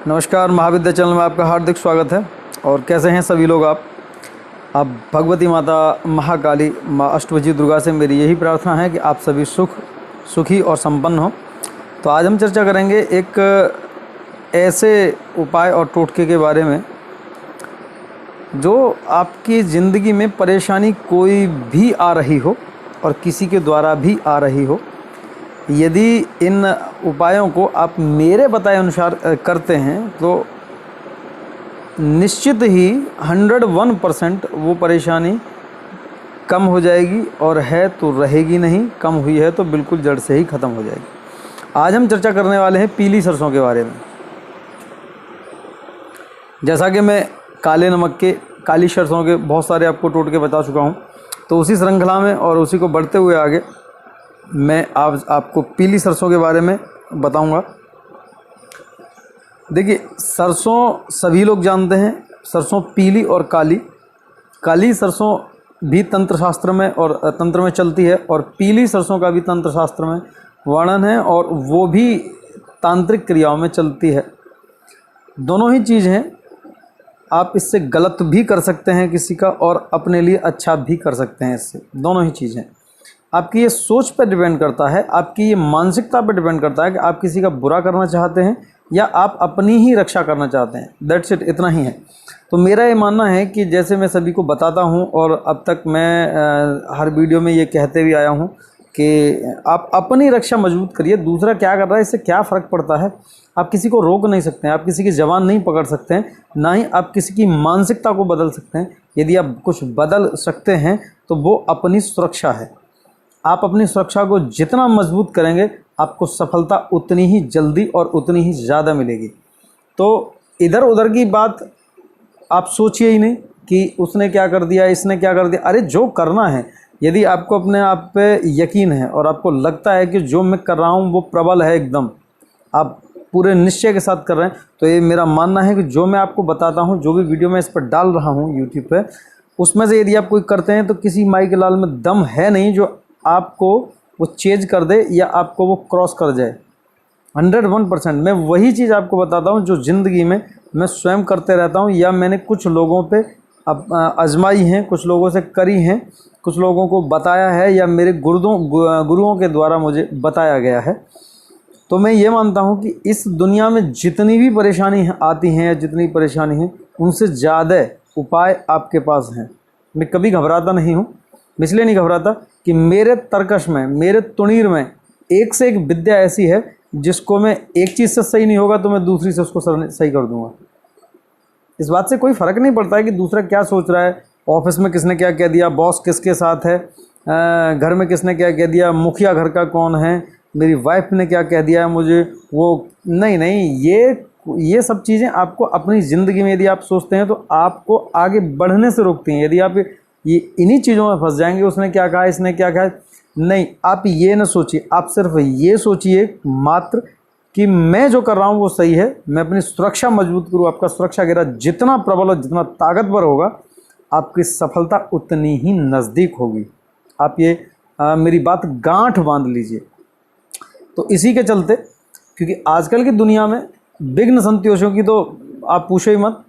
नमस्कार, महाविद्या चैनल में आपका हार्दिक स्वागत है। और कैसे हैं सभी लोग आप भगवती माता महाकाली माँ अष्टभुजी दुर्गा से मेरी यही प्रार्थना है कि आप सभी सुखी और संपन्न हो। तो आज हम चर्चा करेंगे एक ऐसे उपाय और टोटके के बारे में जो आपकी ज़िंदगी में परेशानी कोई भी आ रही हो और किसी के द्वारा भी आ रही हो, यदि इन उपायों को आप मेरे बताए अनुसार करते हैं तो निश्चित ही 101% वो परेशानी कम हो जाएगी, और है तो रहेगी नहीं, कम हुई है तो बिल्कुल जड़ से ही ख़त्म हो जाएगी। आज हम चर्चा करने वाले हैं पीली सरसों के बारे में। जैसा कि मैं काले नमक के, काली सरसों के बहुत सारे आपको टोटके बता चुका हूँ, तो उसी श्रृंखला में और उसी को बढ़ते हुए आगे मैं आज आपको पीली सरसों के बारे में बताऊंगा। देखिए, सरसों सभी लोग जानते हैं, सरसों पीली और काली सरसों भी तंत्र शास्त्र में और तंत्र में चलती है, और पीली सरसों का भी तंत्र शास्त्र में वर्णन है, और वो भी तांत्रिक क्रियाओं में चलती है। दोनों ही चीज़ हैं। आप इससे गलत भी कर सकते हैं किसी का, और अपने लिए अच्छा भी कर सकते हैं इससे। दोनों ही चीज़ें आपकी ये सोच पर डिपेंड करता है, आपकी ये मानसिकता पर डिपेंड करता है कि आप किसी का बुरा करना चाहते हैं या आप अपनी ही रक्षा करना चाहते हैं। दैट्स इट, इतना ही है। तो मेरा ये मानना है कि जैसे मैं सभी को बताता हूँ, और अब तक मैं हर वीडियो में ये कहते भी आया हूँ कि आप अपनी रक्षा मजबूत करिए। दूसरा क्या कर रहा है, इससे क्या फ़र्क पड़ता है। आप किसी को रोक नहीं सकते हैं, आप किसी की ज़बान नहीं पकड़ सकते हैं, ना ही आप किसी की मानसिकता को बदल सकते हैं। यदि आप कुछ बदल सकते हैं तो वो अपनी सुरक्षा है। आप अपनी सुरक्षा को जितना मजबूत करेंगे, आपको सफलता उतनी ही जल्दी और उतनी ही ज़्यादा मिलेगी। तो इधर उधर की बात आप सोचिए ही नहीं कि उसने क्या कर दिया, इसने क्या कर दिया। अरे जो करना है, यदि आपको अपने आप पे यकीन है और आपको लगता है कि जो मैं कर रहा हूँ वो प्रबल है, एकदम आप पूरे निश्चय के साथ कर रहे हैं, तो ये मेरा मानना है कि जो मैं आपको बताता हूँ, जो भी वीडियो मैं इस पर डाल रहा हूँ यूट्यूब पे, उसमें से यदि आप कोई करते हैं तो किसी माई के लाल में दम है नहीं जो आपको वो चेंज कर दे या आपको वो क्रॉस कर जाए। 101% मैं वही चीज़ आपको बताता हूँ जो ज़िंदगी में मैं स्वयं करते रहता हूँ, या मैंने कुछ लोगों पे आजमाई हैं, कुछ लोगों से करी हैं, कुछ लोगों को बताया है, या मेरे गुरुओं के द्वारा मुझे बताया गया है। तो मैं ये मानता हूँ कि इस दुनिया में जितनी भी परेशानी आती हैं या जितनी परेशानी है, उनसे ज़्यादा उपाय आपके पास हैं। मैं कभी घबराता नहीं हूँ। इसलिए नहीं घबराता कि मेरे तर्कश में, मेरे तुणीर में एक से एक विद्या ऐसी है जिसको मैं एक चीज़ से सही नहीं होगा तो मैं दूसरी से उसको सही कर दूंगा। इस बात से कोई फ़र्क नहीं पड़ता है कि दूसरा क्या सोच रहा है, ऑफिस में किसने क्या कह दिया, बॉस किसके साथ है, घर में किसने क्या कह दिया, मुखिया घर का कौन है, मेरी वाइफ ने क्या कह दिया है मुझे, वो नहीं, ये सब चीज़ें आपको अपनी ज़िंदगी में यदि आप सोचते हैं तो आपको आगे बढ़ने से रोकती हैं। यदि आप ये इन्हीं चीज़ों में फंस जाएंगे, उसने क्या कहा, इसने क्या कहा, नहीं, आप ये न सोचिए। आप सिर्फ ये सोचिए मात्र कि मैं जो कर रहा हूँ वो सही है, मैं अपनी सुरक्षा मजबूत करूँ। आपका सुरक्षा घेरा जितना प्रबल और जितना ताकतवर होगा, आपकी सफलता उतनी ही नज़दीक होगी। आप ये मेरी बात गांठ बांध लीजिए। तो इसी के चलते, क्योंकि आजकल की दुनिया में विघ्न संतोषों की तो आप पूछो ही मत,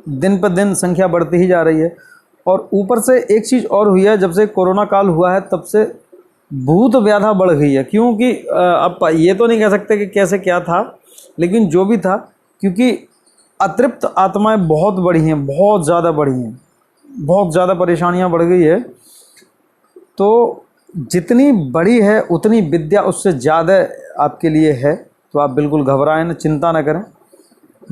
दिन पर दिन संख्या बढ़ती ही जा रही है। और ऊपर से एक चीज़ और हुई है, जब से कोरोना काल हुआ है तब से भूत व्याधा बढ़ गई है। क्योंकि अब ये तो नहीं कह सकते कि कैसे क्या था, लेकिन जो भी था, क्योंकि अतृप्त आत्माएं बहुत बढ़ी हैं, बहुत ज़्यादा बढ़ी हैं, बहुत ज़्यादा परेशानियां बढ़ गई है। तो जितनी बड़ी है उतनी विद्या उससे ज़्यादा आपके लिए है। तो आप बिल्कुल घबराएं न, चिंता न करें।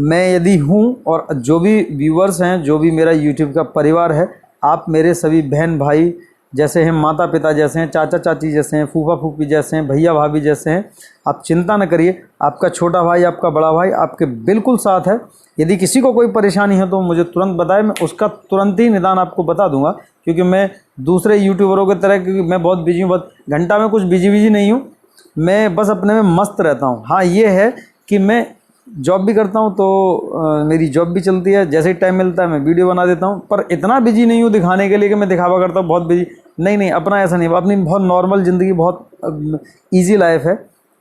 मैं यदि हूँ, और जो भी व्यूअर्स हैं, जो भी मेरा यूट्यूब का परिवार है, आप मेरे सभी बहन भाई जैसे हैं, माता पिता जैसे हैं, चाचा चाची जैसे हैं, फूफा फूफी जैसे हैं, भैया भाभी जैसे हैं। आप चिंता न करिए, आपका छोटा भाई, आपका बड़ा भाई आपके बिल्कुल साथ है। यदि किसी को कोई परेशानी है तो मुझे तुरंत बताए, मैं उसका तुरंत ही निदान आपको बता दूंगा। क्योंकि मैं दूसरे यूट्यूबरों की तरह, क्योंकि मैं बहुत बिजी हूँ, बहुत घंटा में कुछ बिजी नहीं हूँ, मैं बस अपने में मस्त रहता हूँ। हाँ, ये है कि मैं जॉब भी करता हूँ, तो मेरी जॉब भी चलती है, जैसे ही टाइम मिलता है मैं वीडियो बना देता हूँ। पर इतना बिजी नहीं हूँ दिखाने के लिए कि मैं दिखावा करता हूँ बहुत बिजी, नहीं, अपना ऐसा नहीं। अपनी बहुत नॉर्मल ज़िंदगी, बहुत इजी लाइफ है।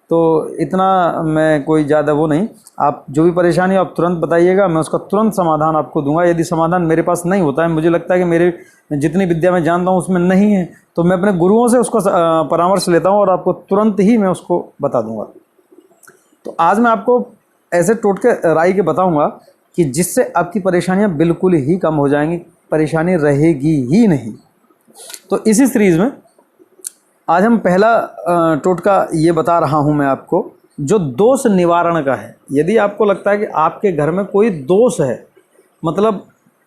तो इतना मैं कोई ज़्यादा वो नहीं, आप जो भी परेशानी हो आप तुरंत बताइएगा, मैं उसका तुरंत समाधान आपको दूंगा। यदि समाधान मेरे पास नहीं होता है, मुझे लगता है कि मेरे जितनी विद्या मैं जानता हूँ उसमें नहीं है, तो मैं अपने गुरुओं से उसका परामर्श लेता हूँ और आपको तुरंत ही मैं उसको बता दूंगा। तो आज मैं आपको ऐसे टोटके राय के बताऊंगा कि जिससे आपकी परेशानियां बिल्कुल ही कम हो जाएंगी, परेशानी रहेगी ही नहीं। तो इसी सीरीज़ में आज हम पहला टोटका ये बता रहा हूं मैं आपको, जो दोष निवारण का है। यदि आपको लगता है कि आपके घर में कोई दोष है, मतलब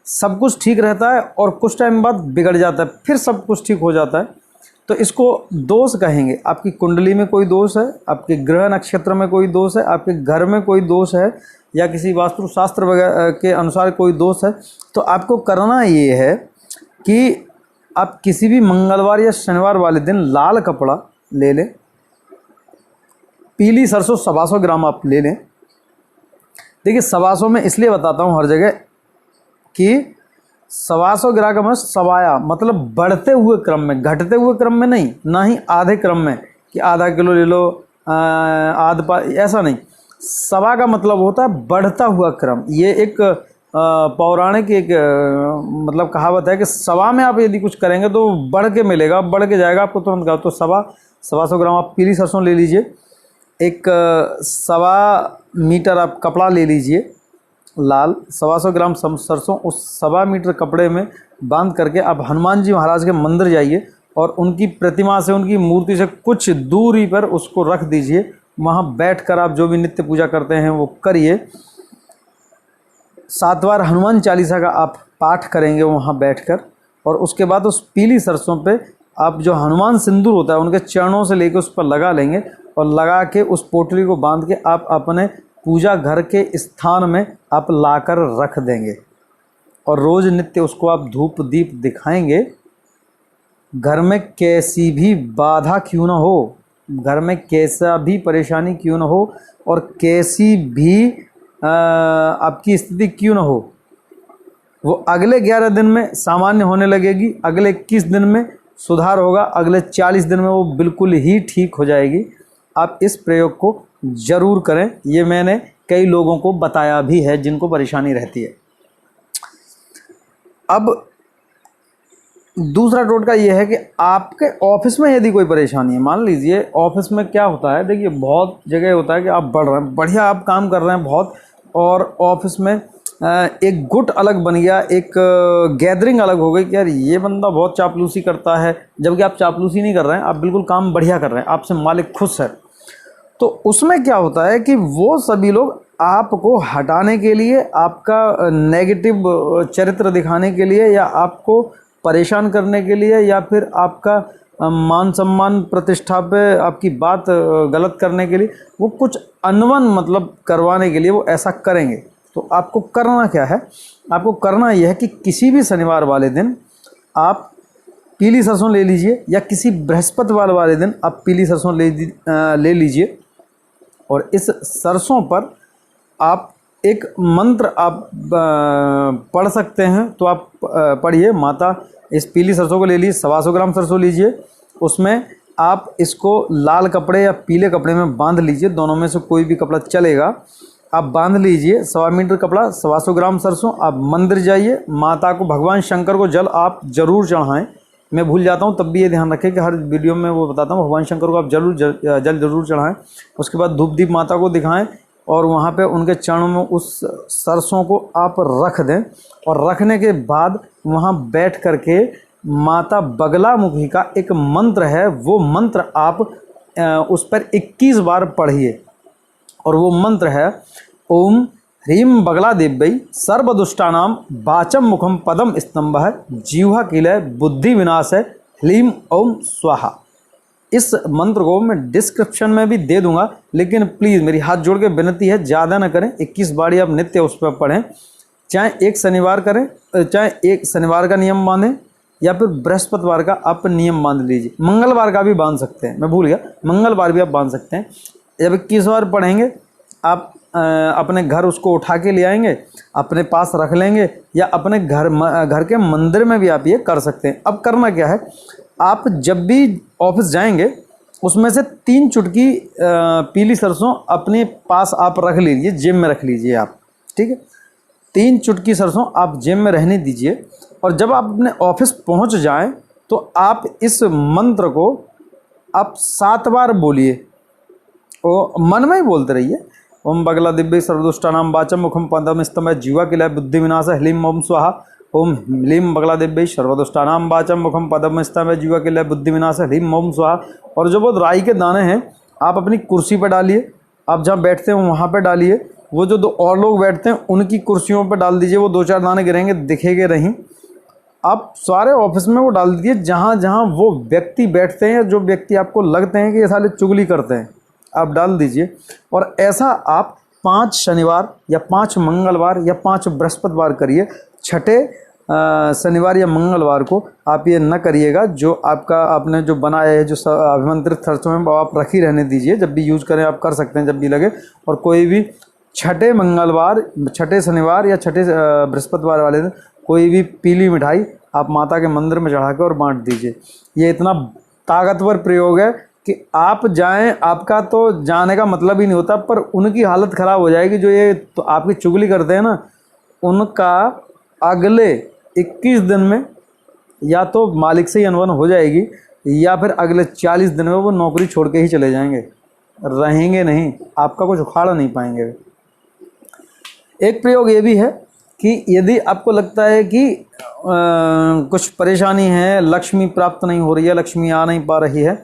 सब कुछ ठीक रहता है और कुछ टाइम बाद बिगड़ जाता है, फिर सब कुछ ठीक हो जाता है, तो इसको दोष कहेंगे। आपकी कुंडली में कोई दोष है, आपके ग्रह नक्षत्र में कोई दोष है, आपके घर में कोई दोष है, या किसी वास्तुशास्त्र वगैरह के अनुसार कोई दोष है, तो आपको करना ये है कि आप किसी भी मंगलवार या शनिवार वाले दिन लाल कपड़ा ले लें, पीली सरसों 125 ग्राम आप ले लें। देखिए 125 में इसलिए बताता हूँ हर जगह कि 125 ग्राम में सवाया मतलब बढ़ते हुए क्रम में, घटते हुए क्रम में नहीं, ना ही आधे क्रम में कि आधा किलो ले लो आध पा, ऐसा नहीं। सवा का मतलब होता है बढ़ता हुआ क्रम। ये एक पौराणिक एक मतलब कहावत है कि सवा में आप यदि कुछ करेंगे तो बढ़ के मिलेगा, बढ़ के जाएगा आपको तुरंत का। तो 125 ग्राम आप पीली सरसों ले लीजिए, एक 1.25 मीटर आप कपड़ा ले लीजिए लाल, 125 ग्राम सरसों उस 1.25 मीटर कपड़े में बांध करके आप हनुमान जी महाराज के मंदिर जाइए और उनकी प्रतिमा से, उनकी मूर्ति से कुछ दूरी पर उसको रख दीजिए। वहाँ बैठकर आप जो भी नित्य पूजा करते हैं वो करिए। 7 बार हनुमान चालीसा का आप पाठ करेंगे वहाँ बैठकर, और उसके बाद उस पीली सरसों पे आप जो हनुमान सिंदूर होता है उनके चरणों से लेकर उस पर लगा लेंगे, और लगा के उस पोटली को बांध के आप अपने पूजा घर के स्थान में आप लाकर रख देंगे, और रोज़ नित्य उसको आप धूप दीप दिखाएंगे। घर में कैसी भी बाधा क्यों ना हो, घर में कैसा भी परेशानी क्यों ना हो, और कैसी भी आपकी स्थिति क्यों ना हो, वो अगले 11 दिन में सामान्य होने लगेगी, अगले 21 दिन में सुधार होगा, अगले 40 दिन में वो बिल्कुल ही ठीक हो जाएगी। आप इस प्रयोग को ज़रूर करें, ये मैंने कई लोगों को बताया भी है जिनको परेशानी रहती है। अब दूसरा टोटका ये है कि आपके ऑफिस में यदि कोई परेशानी है, मान लीजिए ऑफिस में क्या होता है, देखिए बहुत जगह होता है कि आप बढ़ रहे हैं, बढ़िया आप काम कर रहे हैं बहुत, और ऑफिस में एक गुट अलग बन गया, एक गैदरिंग अलग हो गई कि यार ये बंदा बहुत चापलूसी करता है, जबकि आप चापलूसी नहीं कर रहे हैं, आप बिल्कुल काम बढ़िया कर रहे हैं, आपसे मालिक खुश है। तो उसमें क्या होता है कि वो सभी लोग आपको हटाने के लिए, आपका नेगेटिव चरित्र दिखाने के लिए, या आपको परेशान करने के लिए, या फिर आपका मान सम्मान प्रतिष्ठा पे आपकी बात गलत करने के लिए, वो कुछ अनवन मतलब करवाने के लिए वो ऐसा करेंगे। तो आपको करना क्या है, आपको करना यह है कि किसी भी शनिवार वाले दिन आप पीली सरसों ले लीजिए, या किसी बृहस्पतिवार वाले दिन आप पीली सरसों ले लीजिए, और इस सरसों पर आप एक मंत्र आप पढ़ सकते हैं, तो आप पढ़िए। माता इस पीली सरसों को ले लीजिए, 125 ग्राम सरसों लीजिए, उसमें आप इसको लाल कपड़े या पीले कपड़े में बांध लीजिए, दोनों में से कोई भी कपड़ा चलेगा, आप बांध लीजिए। 1.25 मीटर कपड़ा, 125 ग्राम सरसों, आप मंदिर जाइए, माता को, भगवान शंकर को जल आप जरूर चढ़ाएं। मैं भूल जाता हूं, तब भी ये ध्यान रखें कि हर वीडियो में वो बताता हूं, भगवान शंकर को आप जल जरूर चढ़ाएं। उसके बाद धूप दीप माता को दिखाएं, और वहाँ पे उनके चरणों में उस सरसों को आप रख दें, और रखने के बाद वहाँ बैठ करके माता बगलामुखी का एक मंत्र है, वो मंत्र आप उस पर 21 बार पढ़िए, और वो मंत्र है ओम ह्रीं बगला देव्यै सर्वदुष्टानां वाचम मुखम पदम स्तंभः जीवा किलय बुद्धि विनाशय ह्लीं ओम स्वाहा। इस मंत्र को मैं डिस्क्रिप्शन में भी दे दूंगा, लेकिन प्लीज़ मेरी हाथ जोड़ के विनती है, ज़्यादा ना करें, 21 बारी आप नित्य उस पर पढ़ें। चाहे एक शनिवार करें, चाहे एक शनिवार का नियम बांधें, या फिर बृहस्पतिवार का आप नियम बांध लीजिए, मंगलवार का भी बांध सकते हैं, मैं भूल गया, मंगलवार भी आप बांध सकते हैं। जब 21 बार पढ़ेंगे आप अपने घर उसको उठा के ले आएंगे, अपने पास रख लेंगे, या अपने घर के मंदिर में भी आप ये कर सकते हैं। अब करना क्या है, आप जब भी ऑफिस जाएंगे उसमें से 3 चुटकी पीली सरसों अपने पास आप रख लीजिए, जेब में रख लीजिए आप, ठीक है। 3 चुटकी सरसों आप जेब में रहने दीजिए और जब आप अपने ऑफिस पहुंच जाएं तो आप इस मंत्र को आप 7 बार बोलिए, वो मन में ही बोलते रहिए। ओम बगला दिव्य सर्वदुष्टानाम वाचम मुखम पदम स्तंभ जीवा किलय बुद्धि विनाश ह्लीम ओम स्वाहा। ओम ह्लीम बगला दिव्य सर्वदुष्टानाम वाचम मुखम पदम स्तंभ जीवा किलय बुद्धि विनाश ह्लीम ओम स्वाहा। और जो वो राई के दाने हैं आप अपनी कुर्सी पर डालिए, आप जहाँ बैठते हैं वहाँ पर डालिए, वो जो 2 और लोग बैठते हैं उनकी कुर्सियों पर डाल दीजिए, वो 2-4 दाने गिरेंगे, दिखेंगे नहीं। आप सारे ऑफिस में वो डाल दीजिए जहाँ जहाँ वो व्यक्ति बैठते हैं, जो व्यक्ति आपको लगते हैं कि ये साले चुगली करते हैं, आप डाल दीजिए। और ऐसा आप 5 शनिवार या 5 मंगलवार या 5 बृहस्पतिवार करिए। छठे शनिवार या मंगलवार को आप ये न करिएगा। जो आपका आपने जो बनाया है, जो अभिमंत्रित सरसों है, वो आप रख ही रहने दीजिए। जब भी यूज़ करें आप कर सकते हैं जब भी लगे। और कोई भी छठे मंगलवार, छठे शनिवार या छठे बृहस्पतिवार वाले दिन कोई भी पीली मिठाई आप माता के मंदिर में चढ़ा के और बांट दीजिए। ये इतना ताकतवर प्रयोग है कि आप जाएं, आपका तो जाने का मतलब ही नहीं होता, पर उनकी हालत ख़राब हो जाएगी जो ये तो आपकी चुगली करते हैं ना, उनका अगले 21 दिन में या तो मालिक से ही अनबन हो जाएगी या फिर अगले 40 दिन में वो नौकरी छोड़ के ही चले जाएंगे, रहेंगे नहीं, आपका कुछ उखाड़ नहीं पाएंगे। एक प्रयोग ये भी है कि यदि आपको लगता है कि कुछ परेशानी है, लक्ष्मी प्राप्त नहीं हो रही है, लक्ष्मी आ नहीं पा रही है,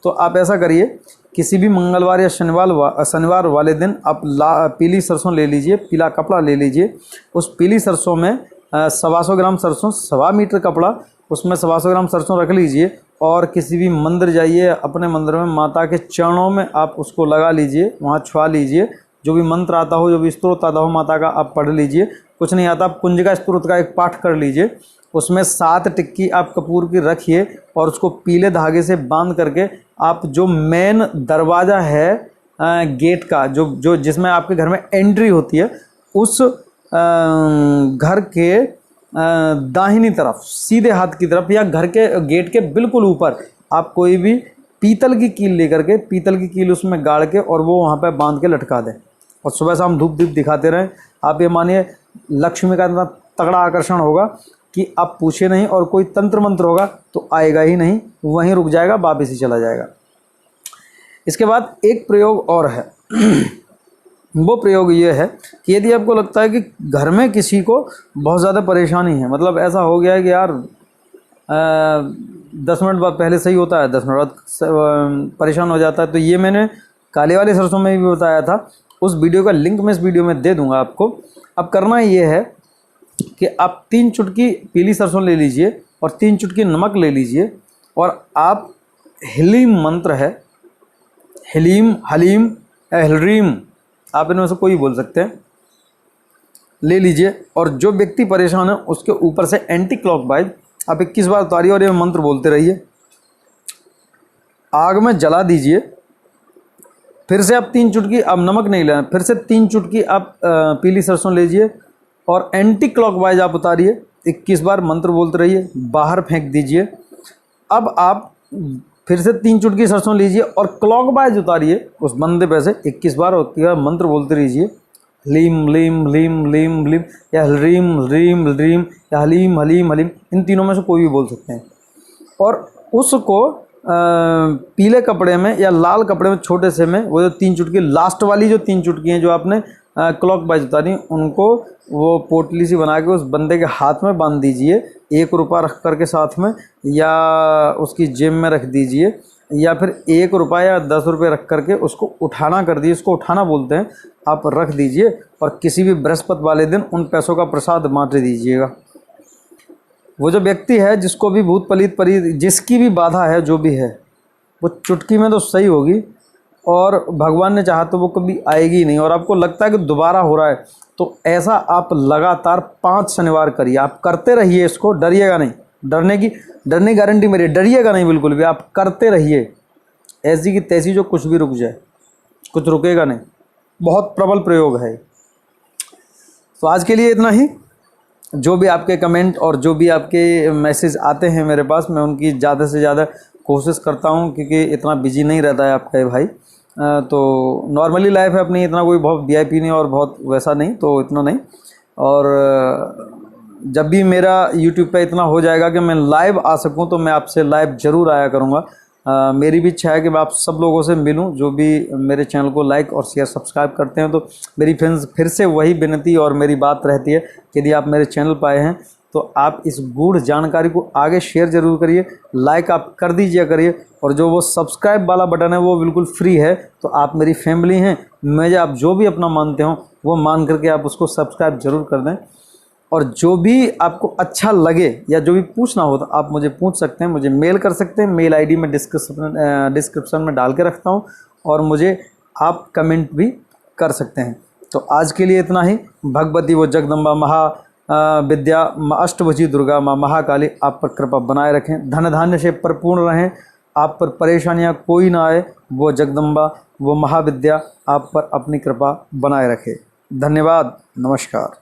तो आप ऐसा करिए, किसी भी मंगलवार या शनिवार वाले दिन आप पीली सरसों ले लीजिए, पीला कपड़ा ले लीजिए। उस पीली सरसों में 125 ग्राम सरसों, 1.25 मीटर कपड़ा, उसमें 125 ग्राम सरसों रख लीजिए और किसी भी मंदिर जाइए, अपने मंदिर में माता के चरणों में आप उसको लगा लीजिए, वहाँ छुआ लीजिए। जो भी मंत्र आता हो, जो भी स्तोत्र आता हो माता का, आप पढ़ लीजिए। कुछ नहीं आता, आप कुंजिका स्तोत्र का एक पाठ कर लीजिए। उसमें 7 टिक्की आप कपूर की रखिए और उसको पीले धागे से बांध करके आप जो मेन दरवाज़ा है गेट का, जो जिसमें आपके घर में एंट्री होती है, उस घर के दाहिनी तरफ, सीधे हाथ की तरफ या घर के गेट के बिल्कुल ऊपर आप कोई भी पीतल की कील लेकर के, पीतल की कील उसमें गाड़ के और वो वहाँ पे बांध के लटका दें और सुबह शाम धूप दीप दिखाते रहें। आप ये मानिए लक्ष्मी का इतना तगड़ा आकर्षण होगा कि आप पूछे नहीं, और कोई तंत्र मंत्र होगा तो आएगा ही नहीं, वहीं रुक जाएगा, वापस ही चला जाएगा। इसके बाद एक प्रयोग और है वो प्रयोग ये है कि यदि आपको लगता है कि घर में किसी को बहुत ज़्यादा परेशानी है, मतलब ऐसा हो गया है कि यार 10 मिनट बाद पहले सही होता है, 10 मिनट बाद परेशान हो जाता है, तो ये मैंने काले वाले सरसों में भी बताया था। उस वीडियो का लिंक मैं इस वीडियो में दे दूंगा आपको। अब करना ये है कि आप 3 चुटकी पीली सरसों ले लीजिए और 3 चुटकी नमक ले लीजिए और आप ह्लीम मंत्र है, ह्लीम, हलीम या ह्लीम, आप इनमें से कोई बोल सकते हैं, ले लीजिए। और जो व्यक्ति परेशान है उसके ऊपर से एंटी क्लॉकवाइज आप 21 बार उतारिए और ये मंत्र बोलते रहिए। आग में जला दीजिए। फिर से आप 3 चुटकी, अब नमक नहीं लेना, फिर से 3 चुटकी आप पीली सरसों लीजिए और एंटी क्लॉकवाइज आप उतारिए, 21 बार मंत्र बोलते रहिए, बाहर फेंक दीजिए। अब आप फिर से 3 चुटकी सरसों लीजिए और क्लॉकवाइज उतारिए उस बंदे पे से 21 बार और मंत्र बोलते रहिए, लीम लीम लीम लीम लीम या ह्रीम ह्रीम ह्रीम या हलीम हलीम हलीम, इन तीनों में से कोई भी बोल सकते हैं। और उसको पीले कपड़े में या लाल कपड़े में छोटे से में वो जो 3 चुटकी, लास्ट वाली जो 3 चुटकी हैं जो आपने क्लॉकवाइज उतारी, उनको वो पोटली सी बना के उस बंदे के हाथ में बांध दीजिए, 1 रुपया रख करके साथ में, या उसकी जेब में रख दीजिए, या फिर 1 रुपया या 10 रुपये रख करके उसको उठाना कर दीजिए, उसको उठाना बोलते हैं, आप रख दीजिए और किसी भी बृहस्पति वाले दिन उन पैसों का प्रसाद बांट दीजिएगा। वो जो व्यक्ति है जिसको भी भूत पलीत परी, जिसकी भी बाधा है, जो भी है, वो चुटकी में तो सही होगी और भगवान ने चाहा तो वो कभी आएगी ही नहीं। और आपको लगता है कि दोबारा हो रहा है, तो ऐसा आप लगातार 5 शनिवार करिए, आप करते रहिए इसको, डरिएगा नहीं, डरने की गारंटी मेरी, डरिएगा नहीं बिल्कुल भी, आप करते रहिए, ऐसी की तैसी जो कुछ भी रुक जाए, कुछ रुकेगा नहीं, बहुत प्रबल प्रयोग है। तो आज के लिए इतना ही। जो भी आपके कमेंट और जो भी आपके मैसेज आते हैं मेरे पास, मैं उनकी ज़्यादा से ज़्यादा कोशिश करता हूँ, क्योंकि इतना बिजी नहीं रहता है आपका ये भाई। तो नॉर्मली लाइफ है अपनी, इतना कोई बहुत वीआईपी नहीं और बहुत वैसा नहीं, तो इतना नहीं। और जब भी मेरा यूट्यूब पे इतना हो जाएगा कि मैं लाइव आ सकूं, तो मैं आपसे लाइव ज़रूर आया करूंगा। मेरी भी इच्छा है कि मैं आप सब लोगों से मिलूं, जो भी मेरे चैनल को लाइक और शेयर सब्सक्राइब करते हैं। तो मेरी फ्रेंड्स फिर से वही विनती और मेरी बात रहती है कि यदि आप मेरे चैनल पर आए हैं तो आप इस गूढ़ जानकारी को आगे शेयर ज़रूर करिए, लाइक आप कर दीजिए करिए। और जो वो सब्सक्राइब वाला बटन है वो बिल्कुल फ्री है, तो आप मेरी फैमिली हैं, मुझे आप जो भी अपना मानते हो वो मान करके आप उसको सब्सक्राइब ज़रूर कर दें। और जो भी आपको अच्छा लगे या जो भी पूछना हो तो आप मुझे पूछ सकते हैं, मुझे मेल कर सकते हैं। मेल आईडी में डिस्क्रिप्शन में डाल के रखता हूँ, और मुझे आप कमेंट भी कर सकते हैं। तो आज के लिए इतना ही। भगवती वो जगदम्बा महा विद्या अष्टभुजी दुर्गा माँ महाकाली आप पर कृपा बनाए रखें, धन धान्य से परिपूर्ण रहें, आप पर परेशानियाँ कोई ना आए। वो जगदम्बा वो महाविद्या आप पर अपनी कृपा बनाए रखे। धन्यवाद, नमस्कार।